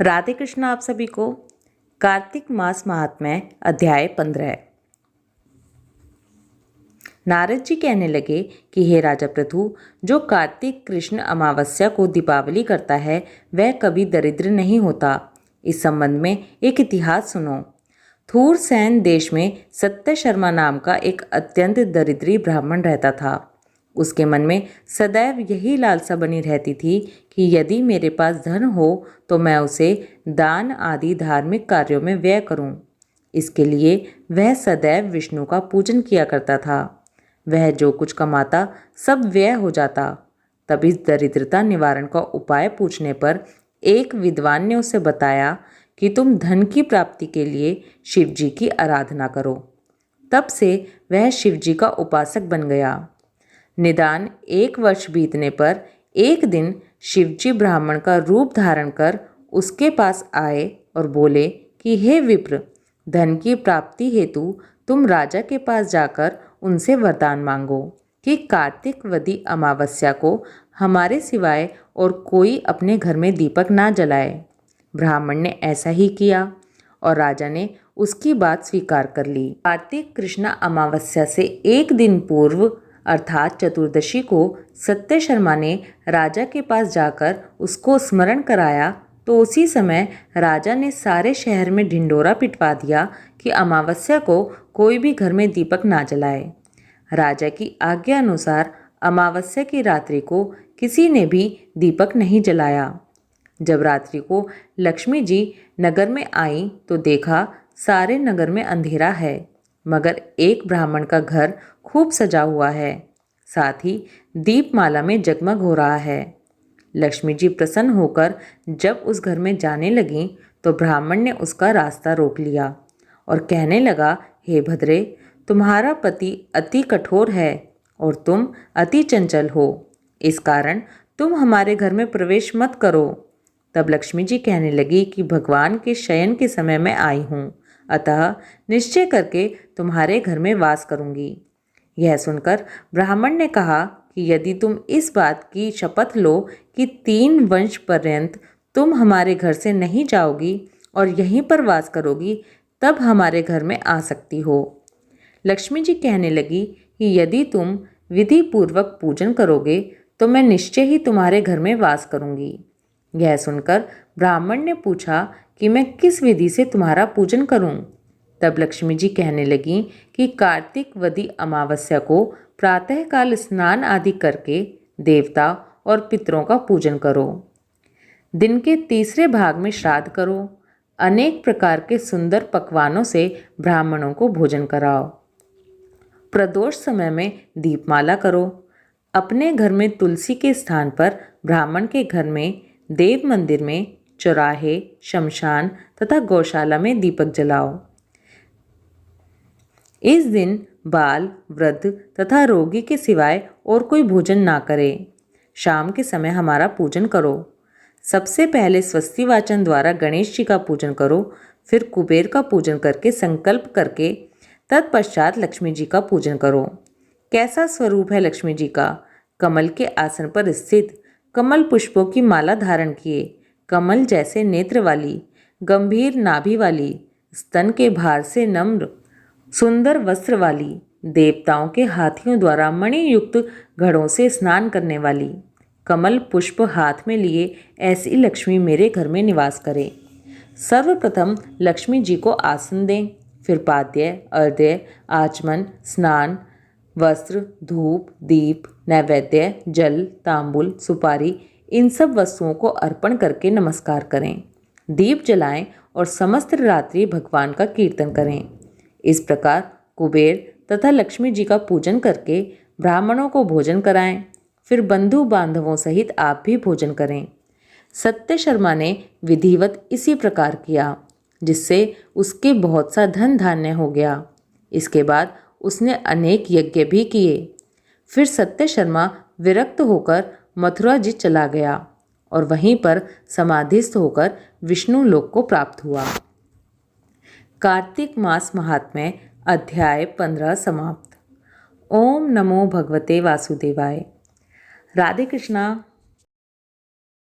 राधे कृष्ण। आप सभी को कार्तिक मास महात्म्य अध्याय 15। नारद जी कहने लगे कि हे राजा पृथु, जो कार्तिक कृष्ण अमावस्या को दीपावली करता है वह कभी दरिद्र नहीं होता। इस संबंध में एक इतिहास सुनो। थूरसेन देश में सत्य शर्मा नाम का एक अत्यंत दरिद्री ब्राह्मण रहता था। उसके मन में सदैव यही लालसा बनी रहती थी कि यदि मेरे पास धन हो तो मैं उसे दान आदि धार्मिक कार्यों में व्यय करूं। इसके लिए वह सदैव विष्णु का पूजन किया करता था। वह जो कुछ कमाता सब व्यय हो जाता। तब इस दरिद्रता निवारण का उपाय पूछने पर एक विद्वान ने उसे बताया कि तुम धन की प्राप्ति के लिए शिवजी की आराधना करो। तब से वह शिवजी का उपासक बन गया। निदान 1 वर्ष बीतने पर एक दिन शिवजी ब्राह्मण का रूप धारण कर उसके पास आए और बोले कि हे विप्र, धन की प्राप्ति हेतु तुम राजा के पास जाकर उनसे वरदान मांगो कि कार्तिक वदी अमावस्या को हमारे सिवाय और कोई अपने घर में दीपक ना जलाए। ब्राह्मण ने ऐसा ही किया और राजा ने उसकी बात स्वीकार कर ली। कार्तिक कृष्ण अमावस्या से एक दिन पूर्व अर्थात चतुर्दशी को सत्य शर्मा ने राजा के पास जाकर उसको स्मरण कराया तो उसी समय राजा ने सारे शहर में ढिंढोरा पिटवा दिया कि अमावस्या को कोई भी घर में दीपक ना जलाए। राजा की आज्ञा अनुसार अमावस्या की रात्रि को किसी ने भी दीपक नहीं जलाया। जब रात्रि को लक्ष्मी जी नगर में आई तो देखा सारे नगर में अंधेरा है, मगर एक ब्राह्मण का घर खूब सजा हुआ है, साथ ही दीपमाला में जगमग हो रहा है। लक्ष्मी जी प्रसन्न होकर जब उस घर में जाने लगीं तो ब्राह्मण ने उसका रास्ता रोक लिया और कहने लगा, हे भद्रे, तुम्हारा पति अति कठोर है और तुम अति चंचल हो, इस कारण तुम हमारे घर में प्रवेश मत करो। तब लक्ष्मी जी कहने लगी कि भगवान के शयन के समय मैं आई हूँ, अतः निश्चय करके तुम्हारे घर में वास करूँगी। यह सुनकर ब्राह्मण ने कहा कि यदि तुम इस बात की शपथ लो कि 3 वंश पर्यंत तुम हमारे घर से नहीं जाओगी और यहीं पर वास करोगी, तब हमारे घर में आ सकती हो। लक्ष्मी जी कहने लगी कि यदि तुम विधि पूर्वक पूजन करोगे तो मैं निश्चय ही तुम्हारे घर में वास करूँगी। यह सुनकर ब्राह्मण ने पूछा कि मैं किस विधि से तुम्हारा पूजन करूं? तब लक्ष्मी जी कहने लगी कि कार्तिक वदी अमावस्या को प्रातःकाल स्नान आदि करके देवता और पितरों का पूजन करो। दिन के तीसरे भाग में श्राद्ध करो। अनेक प्रकार के सुंदर पकवानों से ब्राह्मणों को भोजन कराओ। प्रदोष समय में दीपमाला करो। अपने घर में तुलसी के स्थान पर ब्राह्मण के घर में, देव मंदिर में, चौराहे, शमशान तथा गौशाला में दीपक जलाओ। इस दिन बाल, वृद्ध तथा रोगी के सिवाय और कोई भोजन ना करे। शाम के समय हमारा पूजन करो। सबसे पहले स्वस्ति वाचन द्वारा गणेश जी का पूजन करो, फिर कुबेर का पूजन करके संकल्प करके तत्पश्चात लक्ष्मी जी का पूजन करो। कैसा स्वरूप है लक्ष्मी जी का? कमल के आसन पर स्थित, कमल पुष्पों की माला धारण किए, कमल जैसे नेत्र वाली, गंभीर नाभि वाली, स्तन के भार से नम्र, सुंदर वस्त्र वाली, देवताओं के हाथियों द्वारा मणि युक्त घड़ों से स्नान करने वाली, कमल पुष्प हाथ में लिए ऐसी लक्ष्मी मेरे घर में निवास करे। सर्वप्रथम लक्ष्मी जी को आसन दें, फिर पाद्य, अर्घ्य, आचमन, स्नान, वस्त्र, धूप, दीप, नैवेद्य, जल, तांबुल, सुपारी, इन सब वस्तुओं को अर्पण करके नमस्कार करें। दीप जलाएं और समस्त रात्रि भगवान का कीर्तन करें। इस प्रकार कुबेर तथा लक्ष्मी जी का पूजन करके ब्राह्मणों को भोजन कराएं। फिर बंधु बांधवों सहित आप भी भोजन करें। सत्य शर्मा ने विधिवत इसी प्रकार किया, जिससे उसके बहुत सा धन धान्य हो गया। इसके बाद उसने अनेक यज्ञ भी किए। फिर सत्य शर्मा विरक्त होकर मथुरा जी चला गया और वहीं पर समाधिस्थ होकर विष्णु लोक को प्राप्त हुआ। कार्तिक मास महात्म्य अध्याय 15 समाप्त। ओम नमो भगवते वासुदेवाय। राधे कृष्णा।